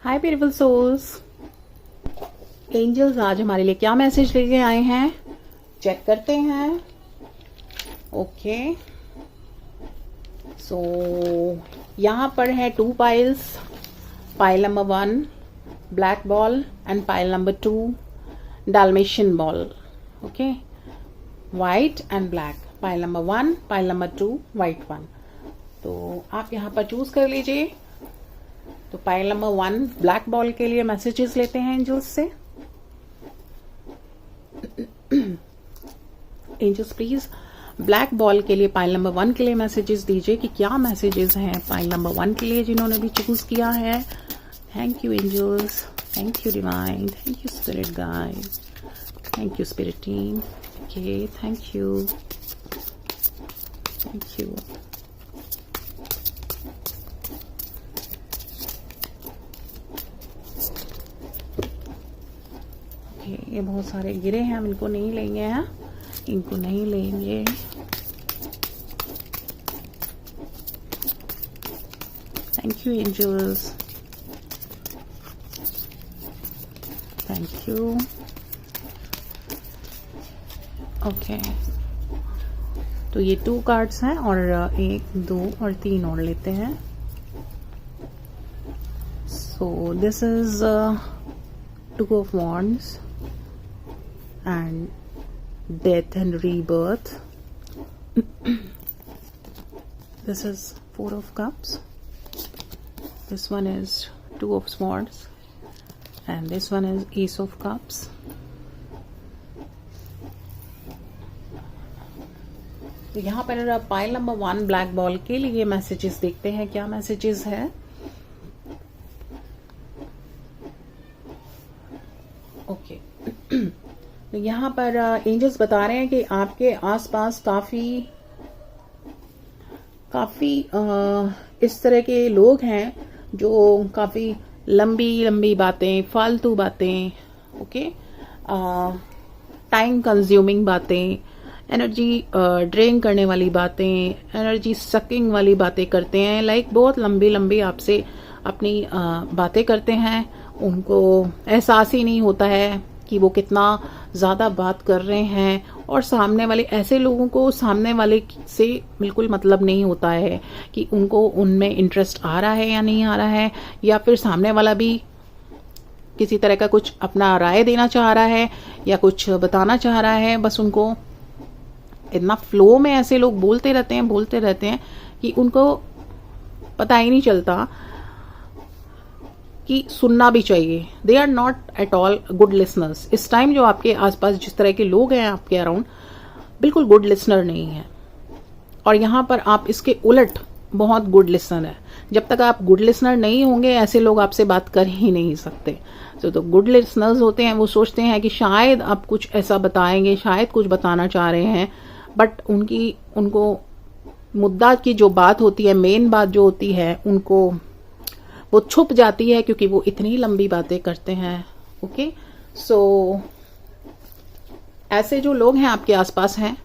हाय beautiful souls, angels आज हमारे लिए क्या मैसेज लेके आए हैं चेक करते हैं। ओके सो यहाँ पर है 2 piles, pile number 1 black ball and pile number 2 dalmatian ball. Okay, white and black, pile number 1, pile number 2 white 1। तो आप यहाँ पर चूज कर लीजिए। तो पाइल नंबर 1 ब्लैक बॉल के लिए मैसेजेस लेते हैं एंजल्स से। एंजल्स प्लीज ब्लैक बॉल के लिए पाइल नंबर 1 के लिए मैसेजेस दीजिए कि क्या मैसेजेस हैं पाइल नंबर 1 के लिए जिन्होंने भी चूज किया है। Thank you angels, thank you divine, thank you spirit guide, thank you spirit team. Okay, thank you, thank you. ये बहुत सारे गिरे हैं, हम इनको नहीं लेंगे हैं, इनको नहीं लेंगे। Thank you angels, thank you. Okay, तो ये 2 कार्ड्स हैं और 1, 2 और 3 और लेते हैं। So this is 2 of Wands and death and rebirth. This is 4 of Cups. This one is 2 of Swords and this one is Ace of Cups. तो यहाँ पर पाइल नंबर 1 ब्लैक बॉल के लिए मैसेजेस देखते हैं क्या मैसेजेस है। Okay, तो यहाँ पर एंजल्स बता रहे हैं कि आपके आसपास काफी इस तरह के लोग हैं जो काफी लंबी लंबी बातें, फालतू बातें, ओके, टाइम कंज्यूमिंग बातें, एनर्जी ड्रेन करने वाली बातें, एनर्जी सकिंग वाली बातें करते हैं। लाइक बहुत लंबी लंबी आपसे अपनी बातें करते हैं। उनको एहसास ही नहीं होता है कि वो कितना ज्यादा बात कर रहे हैं और सामने वाले ऐसे लोगों को सामने वाले से बिल्कुल मतलब नहीं होता है कि उनको उनमें इंटरेस्ट आ रहा है या नहीं आ रहा है, या फिर सामने वाला भी किसी तरह का कुछ अपना राय देना चाह रहा है या कुछ बताना चाह रहा है। बस उनको इतना फ्लो में ऐसे लोग बोलते रहते हैं कि उनको पता ही नहीं चलता कि सुनना भी चाहिए। They are not at all good listeners. इस टाइम जो आपके आसपास जिस तरह के लोग हैं आपके अराउंड, बिल्कुल गुड लिसनर नहीं है। और यहाँ पर आप इसके उलट बहुत गुड लिसनर है। जब तक आप गुड लिसनर नहीं होंगे ऐसे लोग आपसे बात कर ही नहीं सकते। तो गुड लिसनर्स होते हैं, वो सोचते हैं कि शायद आप कुछ ऐसा बताएंगे, शायद कुछ बताना चाह रहे हैं, बट उनको मुद्दा की जो बात होती है, मेन बात जो होती है, उनको वो छुप जाती है क्योंकि वो इतनी लंबी बातें करते हैं। ओके, सो ऐसे जो लोग हैं आपके आसपास हैं,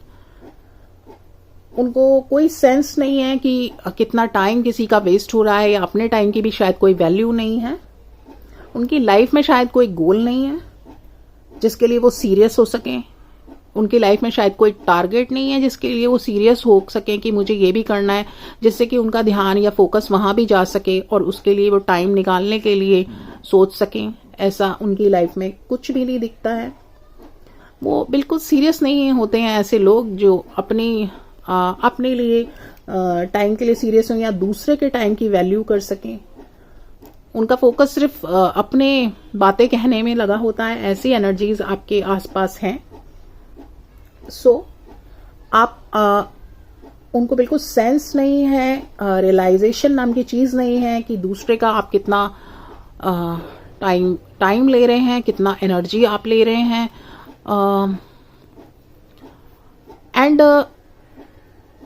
उनको कोई सेंस नहीं है कि कितना टाइम किसी का वेस्ट हो रहा है, या अपने टाइम की भी शायद कोई वैल्यू नहीं है। उनकी लाइफ में शायद कोई गोल नहीं है जिसके लिए वो सीरियस हो सकें। उनकी लाइफ में शायद कोई टारगेट नहीं है जिसके लिए वो सीरियस हो सके कि मुझे ये भी करना है, जिससे कि उनका ध्यान या फोकस वहां भी जा सके और उसके लिए वो टाइम निकालने के लिए सोच सकें। ऐसा उनकी लाइफ में कुछ भी नहीं दिखता है। वो बिल्कुल सीरियस नहीं होते हैं ऐसे लोग जो अपने लिए टाइम के लिए सीरियस हो या दूसरे के टाइम की वैल्यू कर सकें। उनका फोकस सिर्फ अपने बातें कहने में लगा होता है। ऐसी एनर्जीज आपके आसपास हैं। सो आप उनको बिल्कुल सेंस नहीं है, रियलाइजेशन नाम की चीज नहीं है कि दूसरे का आप कितना टाइम ले रहे हैं, कितना एनर्जी आप ले रहे हैं। एंड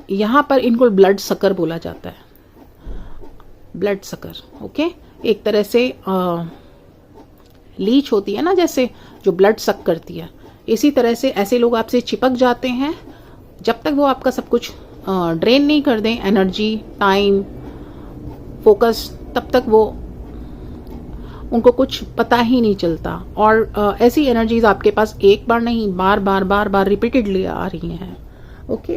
यहां पर इनको ब्लड सकर बोला जाता है। ब्लड सकर, ओके, एक तरह से लीच होती है ना, जैसे जो ब्लड सक करती है, इसी तरह से ऐसे लोग आपसे चिपक जाते हैं जब तक वो आपका सब कुछ ड्रेन नहीं कर दें, एनर्जी, टाइम, फोकस, तब तक वो उनको कुछ पता ही नहीं चलता। और ऐसी एनर्जीज आपके पास एक बार नहीं, बार बार बार बार रिपीटेडली आ रही हैं। ओके,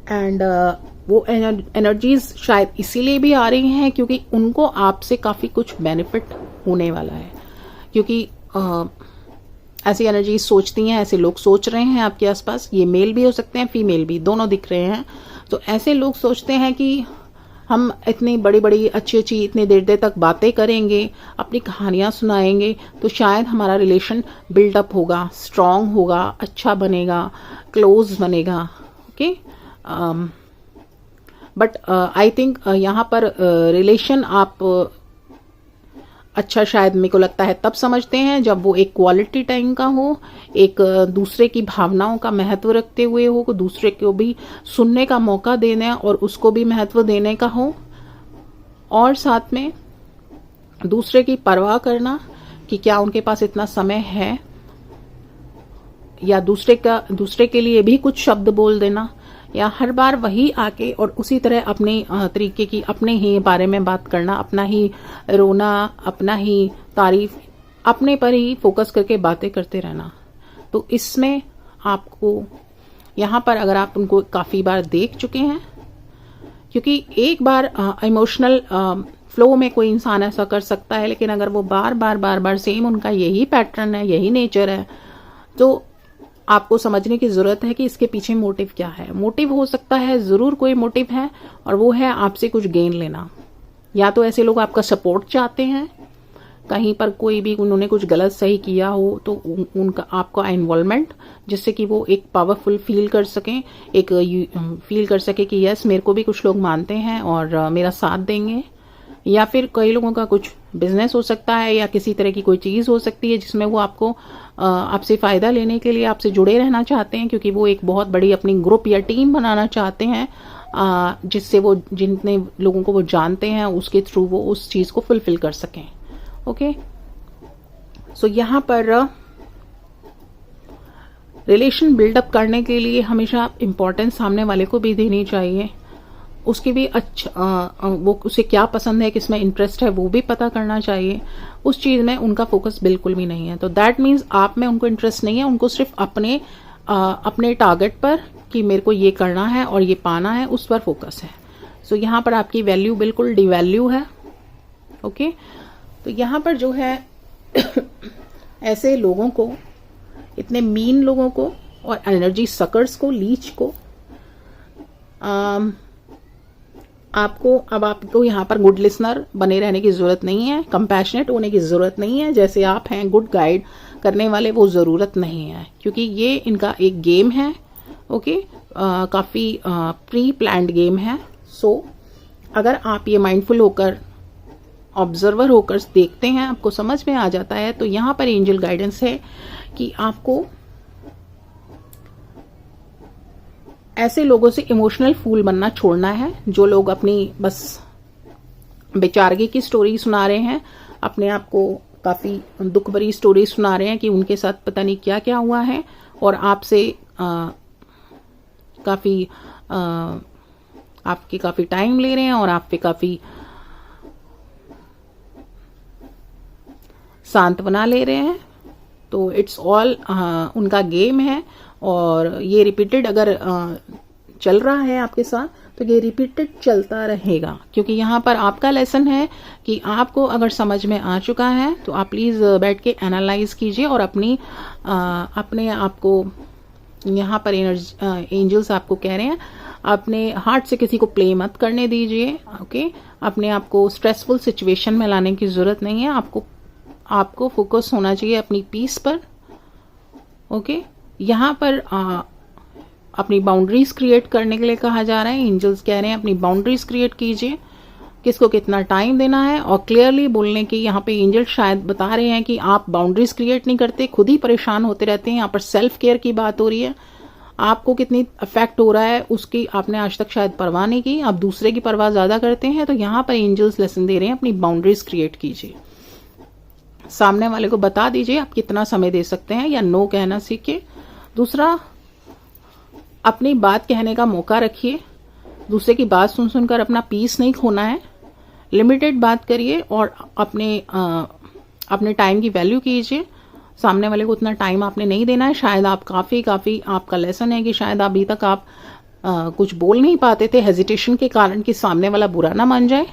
एंड वो एनर्जीज शायद इसीलिए भी आ रही हैं क्योंकि उनको आपसे काफी कुछ बेनिफिट होने वाला है। क्योंकि ऐसी एनर्जीज सोचती हैं, ऐसे लोग सोच रहे हैं आपके आसपास, ये मेल भी हो सकते हैं, फीमेल भी, दोनों दिख रहे हैं। तो ऐसे लोग सोचते हैं कि हम इतनी बड़ी बड़ी अच्छी अच्छी इतनी देर देर तक बातें करेंगे, अपनी कहानियां सुनाएंगे, तो शायद हमारा रिलेशन बिल्डअप होगा, स्ट्रांग होगा, अच्छा बनेगा, क्लोज बनेगा। ओके, बट आई थिंक यहाँ पर रिलेशन आप अच्छा शायद मेरे को लगता है तब समझते हैं जब वो एक क्वालिटी टाइम का हो, एक दूसरे की भावनाओं का महत्व रखते हुए हो, दूसरे को भी सुनने का मौका देना और उसको भी महत्व देने का हो, और साथ में दूसरे की परवाह करना कि क्या उनके पास इतना समय है, या दूसरे के लिए भी कुछ शब्द बोल देना, या हर बार वही आके और उसी तरह अपने तरीके की अपने ही बारे में बात करना, अपना ही रोना, अपना ही तारीफ, अपने पर ही फोकस करके बातें करते रहना। तो इसमें आपको यहाँ पर अगर आप उनको काफी बार देख चुके हैं, क्योंकि एक बार इमोशनल फ्लो में कोई इंसान ऐसा कर सकता है, लेकिन अगर वो बार बार बार बार सेम उनका यही पैटर्न है, यही नेचर है, तो आपको समझने की जरूरत है कि इसके पीछे मोटिव क्या है। मोटिव हो सकता है, जरूर कोई मोटिव है, और वो है आपसे कुछ गेन लेना। या तो ऐसे लोग आपका सपोर्ट चाहते हैं, कहीं पर कोई भी उन्होंने कुछ गलत सही किया हो तो उनका आपका इन्वॉल्वमेंट, जिससे कि वो एक पावरफुल फील कर सकें, एक फील कर सके कि यस मेरे को भी कुछ लोग मानते हैं और मेरा साथ देंगे। या फिर कई लोगों का कुछ बिजनेस हो सकता है, या किसी तरह की कोई चीज हो सकती है जिसमें वो आपको आपसे फायदा लेने के लिए आपसे जुड़े रहना चाहते हैं, क्योंकि वो एक बहुत बड़ी अपनी ग्रुप या टीम बनाना चाहते हैं, जिससे वो जितने लोगों को वो जानते हैं उसके थ्रू वो उस चीज को फुलफिल कर सकें। ओके, सो यहाँ पर रिलेशन बिल्डअप करने के लिए हमेशा इंपॉर्टेंस सामने वाले को भी देनी चाहिए, उसकी भी वो उसे क्या पसंद है, किसमें इंटरेस्ट है, वो भी पता करना चाहिए। उस चीज में उनका फोकस बिल्कुल भी नहीं है, तो दैट मीन्स आप में उनको इंटरेस्ट नहीं है, उनको सिर्फ अपने टारगेट पर कि मेरे को ये करना है और ये पाना है, उस पर फोकस है। सो यहाँ पर आपकी वैल्यू बिल्कुल डिवैल्यू है। ओके, तो यहाँ पर जो है ऐसे लोगों को, इतने मीन लोगों को और एनर्जी सकर्स को, लीच को, आपको यहाँ पर गुड लिसनर बने रहने की जरूरत नहीं है, कंपैशनेट होने की जरूरत नहीं है, जैसे आप हैं गुड गाइड करने वाले वो जरूरत नहीं है, क्योंकि ये इनका एक गेम है। ओके, काफी प्री प्लान्ड गेम है। सो अगर आप ये माइंडफुल होकर, ऑब्जर्वर होकर देखते हैं, आपको समझ में आ जाता है, तो यहाँ पर एंजल गाइडेंस है कि आपको ऐसे लोगों से इमोशनल फूल बनना छोड़ना है, जो लोग अपनी बस बेचारगी की स्टोरी सुना रहे हैं, अपने आप को काफी दुख भरी स्टोरी सुना रहे हैं कि उनके साथ पता नहीं क्या क्या हुआ है, और आपसे आपके काफी टाइम ले रहे हैं और आप पे काफी सांत्वना ले रहे हैं। तो इट्स ऑल उनका गेम है, और ये रिपीटेड अगर चल रहा है आपके साथ, तो ये रिपीटेड चलता रहेगा, क्योंकि यहाँ पर आपका लेसन है कि आपको अगर समझ में आ चुका है तो आप प्लीज बैठ के एनालाइज कीजिए और अपने आप को, यहाँ पर एंजल्स आपको कह रहे हैं, अपने हार्ट से किसी को प्ले मत करने दीजिए। ओके, अपने आप को स्ट्रेसफुल सिचुएशन में लाने की जरूरत नहीं है, आपको फोकस होना चाहिए अपनी पीस पर। ओके, यहाँ पर अपनी बाउंड्रीज क्रिएट करने के लिए कहा जा रहा है, एंजल्स कह रहे हैं अपनी बाउंड्रीज क्रिएट कीजिए, किसको कितना टाइम देना है, और क्लियरली बोलने की यहाँ पे एंजल शायद बता रहे हैं कि आप बाउंड्रीज क्रिएट नहीं करते, खुद ही परेशान होते रहते हैं। यहाँ पर सेल्फ केयर की बात हो रही है, आपको कितनी इफेक्ट हो रहा है उसकी आपने आज तक शायद परवाह नहीं की, आप दूसरे की परवाह ज्यादा करते हैं। तो यहाँ पर एंजल्स लेसन दे रहे हैं अपनी बाउंड्रीज क्रिएट कीजिए, सामने वाले को बता दीजिए आप कितना समय दे सकते हैं, या नो कहना सीखिए। दूसरा, अपनी बात कहने का मौका रखिए, दूसरे की बात सुन सुनकर अपना पीस नहीं खोना है, लिमिटेड बात करिए और अपने टाइम की वैल्यू कीजिए। सामने वाले को उतना टाइम आपने नहीं देना है। शायद आप काफ़ी आपका लेसन है कि शायद अभी तक आप कुछ बोल नहीं पाते थे हेजिटेशन के कारण कि सामने वाला बुरा ना मान जाए।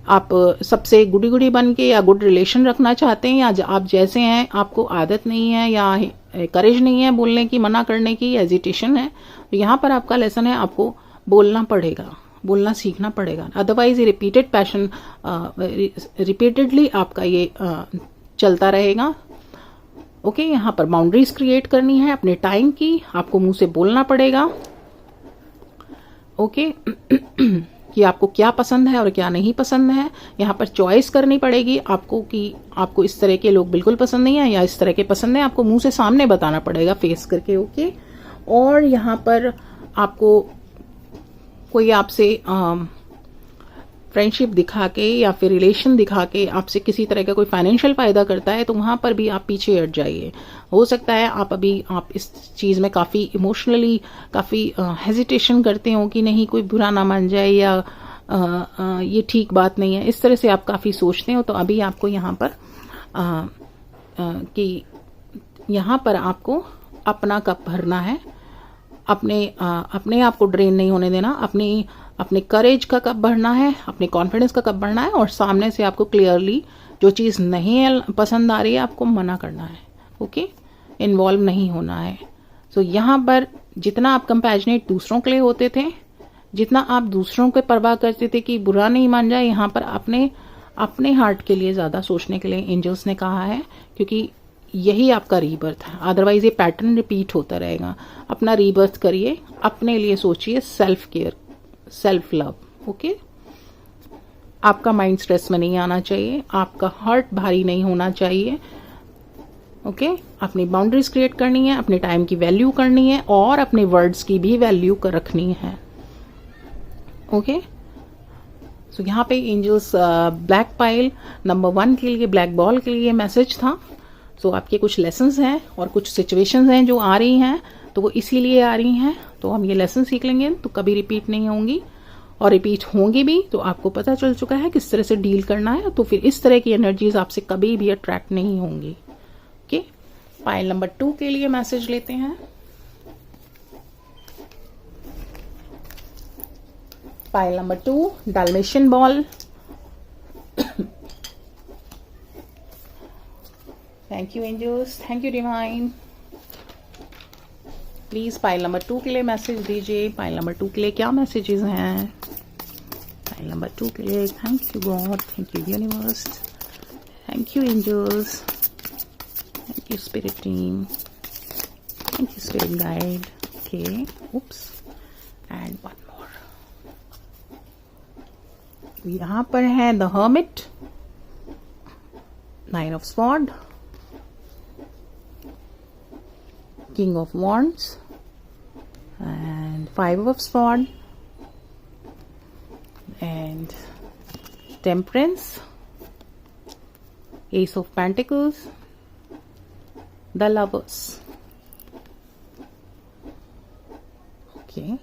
आप सबसे गुडी गुडी बन के या गुड रिलेशन रखना चाहते हैं, या आप जैसे हैं आपको आदत नहीं है या करेज नहीं है बोलने की, मना करने की, हेजिटेशन है, तो यहाँ पर आपका लेसन है, आपको बोलना पड़ेगा, बोलना सीखना पड़ेगा। अदरवाइज ये रिपीटेडली आपका ये चलता रहेगा। ओके, यहाँ पर बाउंड्रीज क्रिएट करनी है अपने टाइम की, आपको मुंह से बोलना पड़ेगा। ओके कि आपको क्या पसंद है और क्या नहीं पसंद है। यहाँ पर चॉइस करनी पड़ेगी आपको कि आपको इस तरह के लोग बिल्कुल पसंद नहीं है या इस तरह के पसंद है। आपको मुंह से सामने बताना पड़ेगा, फेस करके। ओके, और यहाँ पर आपको कोई आपसे फ्रेंडशिप दिखा के या फिर रिलेशन दिखा के आपसे किसी तरह का कोई फाइनेंशियल फायदा करता है तो वहां पर भी आप पीछे हट जाइए। हो सकता है आप इस चीज में काफी इमोशनली काफी हेजिटेशन करते हो कि नहीं कोई बुरा ना मान जाए या ये ठीक बात नहीं है, इस तरह से आप काफी सोचते हो। तो अभी आपको यहाँ पर कि यहाँ पर आपको अपना कप भरना है, अपने आप को ड्रेन नहीं होने देना, अपने करेज का कप भरना है, अपने कॉन्फिडेंस का कप भरना है, और सामने से आपको क्लियरली जो चीज़ नहीं पसंद आ रही है आपको मना करना है। ओके, इन्वॉल्व नहीं होना है। सो यहाँ पर जितना आप कंपैशनेट दूसरों के लिए होते थे, जितना आप दूसरों के परवाह करते थे कि बुरा नहीं मान जाए, यहाँ पर अपने हार्ट के लिए ज़्यादा सोचने के लिए एंजल्स ने कहा है, क्योंकि यही आपका रीबर्थ है। अदरवाइज ये पैटर्न रिपीट होता रहेगा। अपना रीबर्थ करिए, अपने लिए सोचिए, self care, self love. Okay, आपका माइंड स्ट्रेस में नहीं आना चाहिए, आपका हार्ट भारी नहीं होना चाहिए। ओके, अपनी बाउंड्रीज क्रिएट करनी है, अपने टाइम की वैल्यू करनी है और अपने वर्ड्स की भी वैल्यू रखनी है। ओके, सो यहाँ पे एंजल्स ब्लैक पाइल नंबर 1 के लिए, ब्लैक बॉल के लिए मैसेज था। सो आपके कुछ लेसन्स हैं और कुछ सिचुएशंस हैं जो आ रही हैं, तो वो इसीलिए आ रही हैं। तो हम ये लेसन सीख लेंगे तो कभी रिपीट नहीं होंगी, और रिपीट होंगी भी तो आपको पता चल चुका है किस तरह से डील करना है। तो फिर इस तरह की एनर्जीज आपसे कभी भी अट्रैक्ट नहीं होंगी। ओके, पाइल नंबर 2 के लिए मैसेज लेते हैं। Pile number 2, dalmatian ball. Thank you angels, thank you divine. Please pile number 2 के लिए मैसेज दीजिए। पाइल नंबर 2 के लिए क्या मैसेजेस हैं? पाइल नंबर 2 के लिए thank you God, thank you universe, thank you angels, thank you spirit team, thank you spirit guide. Okay, oops, and one more. यहाँ पर है the hermit, 9 of sword, King of Wands, and 5 of Swords, and Temperance, Ace of Pentacles, the Lovers. Okay.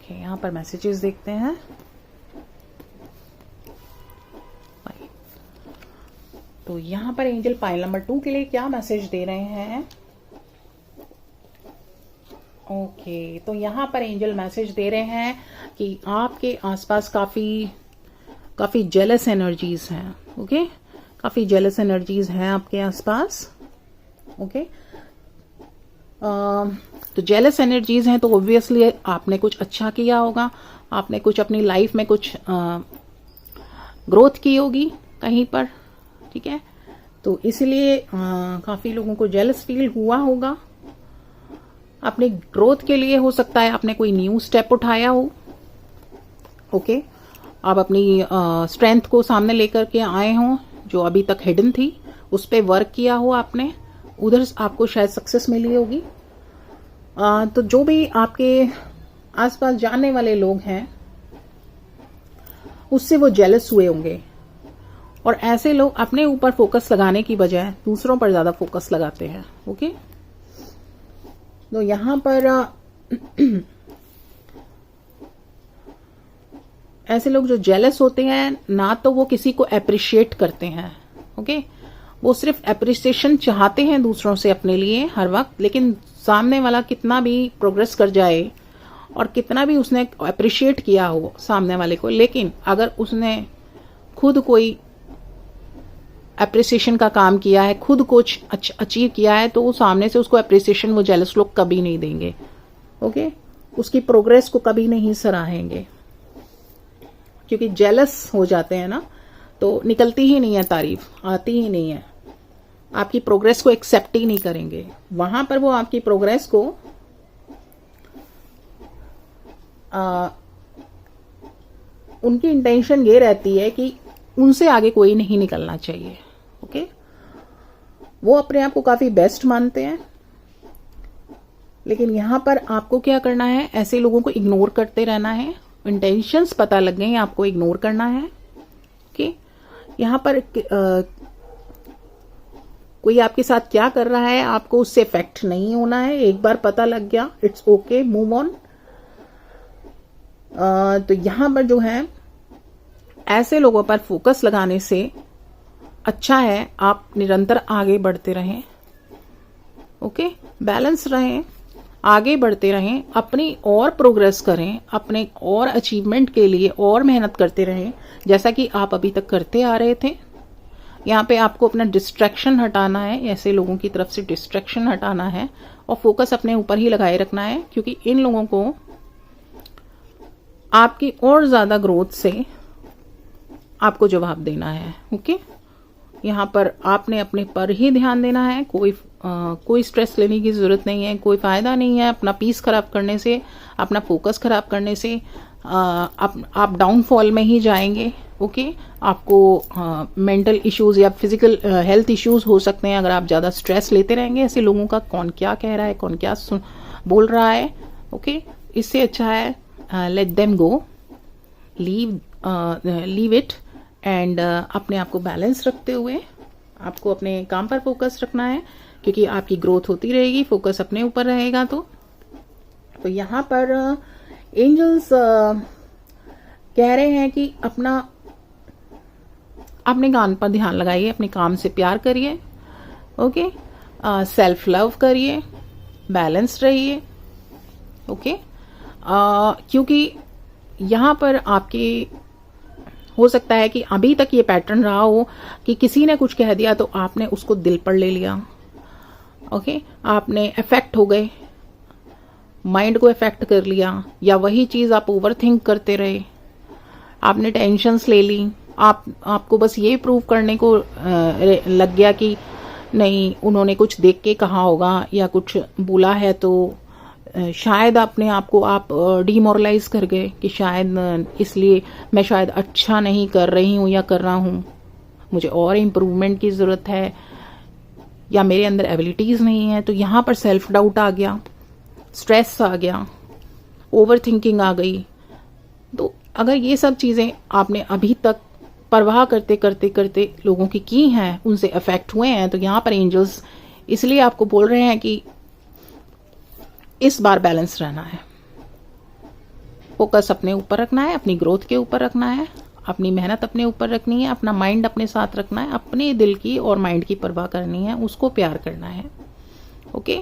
यहाँ पर messages देखते हैं। तो यहाँ पर एंजल पाइल नंबर 2 के लिए क्या मैसेज दे रहे हैं? ओके, तो यहाँ पर एंजल मैसेज दे रहे हैं कि आपके आसपास काफी जेलस एनर्जीज हैं। ओके, काफी जेलस एनर्जीज हैं आपके आसपास। ओके, तो जेलस एनर्जीज हैं तो ऑब्वियसली आपने कुछ अच्छा किया होगा, आपने कुछ अपनी लाइफ में कुछ ग्रोथ की होगी कहीं पर, ठीक है। तो इसलिए काफी लोगों को जेलस फील हुआ होगा। अपने ग्रोथ के लिए हो सकता है आपने कोई न्यू स्टेप उठाया हो। ओके, आप अपनी स्ट्रेंथ को सामने लेकर के आए हो, जो अभी तक हिडन थी उस पर वर्क किया हो आपने, उधर आपको शायद सक्सेस मिली होगी। तो जो भी आपके आसपास जानने वाले लोग हैं उससे वो जेलस हुए होंगे, और ऐसे लोग अपने ऊपर फोकस लगाने की बजाय दूसरों पर ज्यादा फोकस लगाते हैं। ओके, तो यहां पर ऐसे लोग जो जेलस होते हैं ना, तो वो किसी को अप्रिशिएट करते हैं। ओके, वो सिर्फ अप्रिसिएशन चाहते हैं दूसरों से अपने लिए हर वक्त, लेकिन सामने वाला कितना भी प्रोग्रेस कर जाए और कितना भी उसने अप्रिशिएट किया हो सामने वाले को, लेकिन अगर उसने खुद कोई अप्रिसिएशन का काम किया है, खुद कुछ अचीव किया है, तो वो सामने से उसको अप्रिसिएशन वो जेलस लोग कभी नहीं देंगे। ओके, उसकी प्रोग्रेस को कभी नहीं सराहेंगे, क्योंकि जेलस हो जाते हैं ना, तो निकलती ही नहीं है तारीफ, आती ही नहीं है, आपकी प्रोग्रेस को एक्सेप्ट ही नहीं करेंगे। वहां पर वो आपकी प्रोग्रेस को उनकी इंटेंशन ये रहती है कि उनसे आगे कोई नहीं निकलना चाहिए। ओके, वो अपने आप को काफी बेस्ट मानते हैं, लेकिन यहां पर आपको क्या करना है, ऐसे लोगों को इग्नोर करते रहना है। इंटेंशंस पता लग गए, आपको इग्नोर करना है। ओके, यहां पर कोई आपके साथ क्या कर रहा है आपको उससे इफेक्ट नहीं होना है। एक बार पता लग गया, इट्स ओके, मूव ऑन। तो यहां पर जो है ऐसे लोगों पर फोकस लगाने से अच्छा है आप निरंतर आगे बढ़ते रहें। ओके, बैलेंस रहें, आगे बढ़ते रहें, अपनी और प्रोग्रेस करें, अपने और अचीवमेंट के लिए और मेहनत करते रहें, जैसा कि आप अभी तक करते आ रहे थे। यहाँ पे आपको अपना डिस्ट्रैक्शन हटाना है, ऐसे लोगों की तरफ से डिस्ट्रैक्शन हटाना है और फोकस अपने ऊपर ही लगाए रखना है, क्योंकि इन लोगों को आपकी और ज्यादा ग्रोथ से आपको जवाब देना है। ओके, यहाँ पर आपने अपने पर ही ध्यान देना है, कोई स्ट्रेस लेने की जरूरत नहीं है, कोई फायदा नहीं है अपना पीस खराब करने से, अपना फोकस खराब करने से। आप डाउनफॉल में ही जाएंगे। ओके, आपको मेंटल इश्यूज या फिजिकल हेल्थ इश्यूज हो सकते हैं अगर आप ज्यादा स्ट्रेस लेते रहेंगे। ऐसे लोगों का कौन क्या कह रहा है, कौन क्या बोल रहा है। ओके, इससे अच्छा है let them go, leave it, and अपने आप को बैलेंस रखते हुए आपको अपने काम पर फोकस रखना है, क्योंकि आपकी ग्रोथ होती रहेगी, फोकस अपने ऊपर रहेगा। तो यहाँ पर एंजल्स कह रहे हैं कि अपने काम पर ध्यान लगाइए, अपने काम से प्यार करिए। ओके, सेल्फ लव करिए, बैलेंस रहिए। ओके, क्योंकि यहाँ पर आपके हो सकता है कि अभी तक ये पैटर्न रहा हो कि किसी ने कुछ कह दिया तो आपने उसको दिल पर ले लिया। ओके, आपने अफेक्ट हो गए, माइंड को अफेक्ट कर लिया, या वही चीज आप ओवर थिंक करते रहे, आपने टेंशन्स ले ली, आपको बस ये प्रूव करने को लग गया कि नहीं उन्होंने कुछ देख के कहा होगा या कुछ बोला है, तो शायद अपने आप को आप डिमोरलाइज कर गए कि शायद इसलिए मैं शायद अच्छा नहीं कर रही हूं या कर रहा हूं, मुझे और इम्प्रूवमेंट की जरूरत है, या मेरे अंदर एबिलिटीज नहीं है। तो यहां पर सेल्फ डाउट आ गया, स्ट्रेस आ गया, ओवर थिंकिंग आ गई। तो अगर ये सब चीजें आपने अभी तक परवाह करते करते करते लोगों की हैं, उनसे अफेक्ट हुए हैं, तो यहां पर एंजल्स इसलिए आपको बोल रहे हैं कि इस बार बैलेंस रहना है, फोकस अपने ऊपर रखना है, अपनी ग्रोथ के ऊपर रखना है, अपनी मेहनत अपने ऊपर रखनी है, अपना माइंड अपने साथ रखना है, अपने दिल की और माइंड की परवाह करनी है, उसको प्यार करना है। ओके,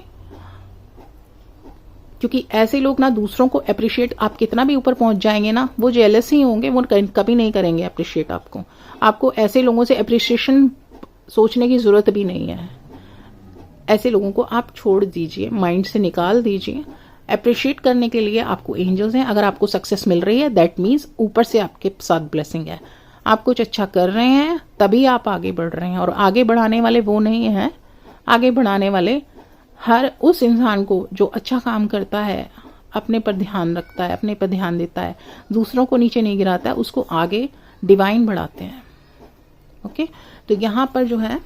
क्योंकि ऐसे लोग ना दूसरों को अप्रिशिएट, आप कितना भी ऊपर पहुंच जाएंगे ना, वो जेलस ही होंगे, वो कभी नहीं करेंगे अप्रिशिएट आपको ऐसे लोगों से अप्रिशिएशन सोचने की जरूरत भी नहीं है। ऐसे लोगों को आप छोड़ दीजिए, माइंड से निकाल दीजिए। अप्रिशिएट करने के लिए आपको एंजल्स हैं। अगर आपको सक्सेस मिल रही है दैट मीन्स ऊपर से आपके साथ ब्लेसिंग है, आप कुछ अच्छा कर रहे हैं तभी आप आगे बढ़ रहे हैं। और आगे बढ़ाने वाले वो नहीं हैं, आगे बढ़ाने वाले हर उस इंसान को जो अच्छा काम करता है, अपने पर ध्यान रखता है, अपने पर ध्यान देता है, दूसरों को नीचे नहीं गिराता है, उसको आगे डिवाइन बढ़ाते हैं। ओके, तो यहां पर जो है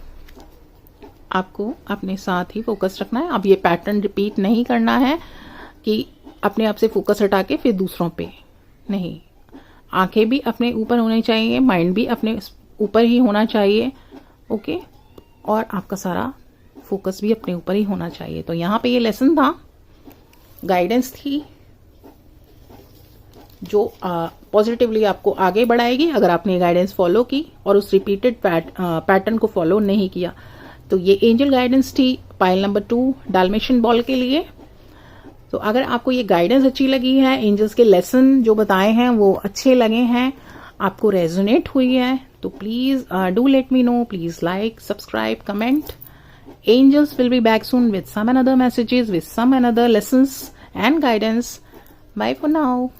आपको अपने साथ ही फोकस रखना है। अब ये पैटर्न रिपीट नहीं करना है कि अपने आप से फोकस हटा के फिर दूसरों पे नहीं, आंखें भी अपने ऊपर होनी चाहिए, माइंड भी अपने ऊपर ही होना चाहिए, ओके, और आपका सारा फोकस भी अपने ऊपर ही होना चाहिए। तो यहाँ पे ये लेसन था, गाइडेंस थी जो पॉजिटिवली आपको आगे बढ़ाएगी अगर आपने गाइडेंस फॉलो की और उस रिपीटेड पैटर्न को फॉलो नहीं किया। तो ये एंजल गाइडेंस थी पाइल नंबर 2 डाल्मेशियन बॉल के लिए। तो अगर आपको ये गाइडेंस अच्छी लगी है, एंजल्स के लेसन जो बताए हैं वो अच्छे लगे हैं, आपको रेजोनेट हुई है, तो please do let me know, please like, subscribe, comment. Angels will be back soon with some another messages, with some another lessons and guidance. Bye for now.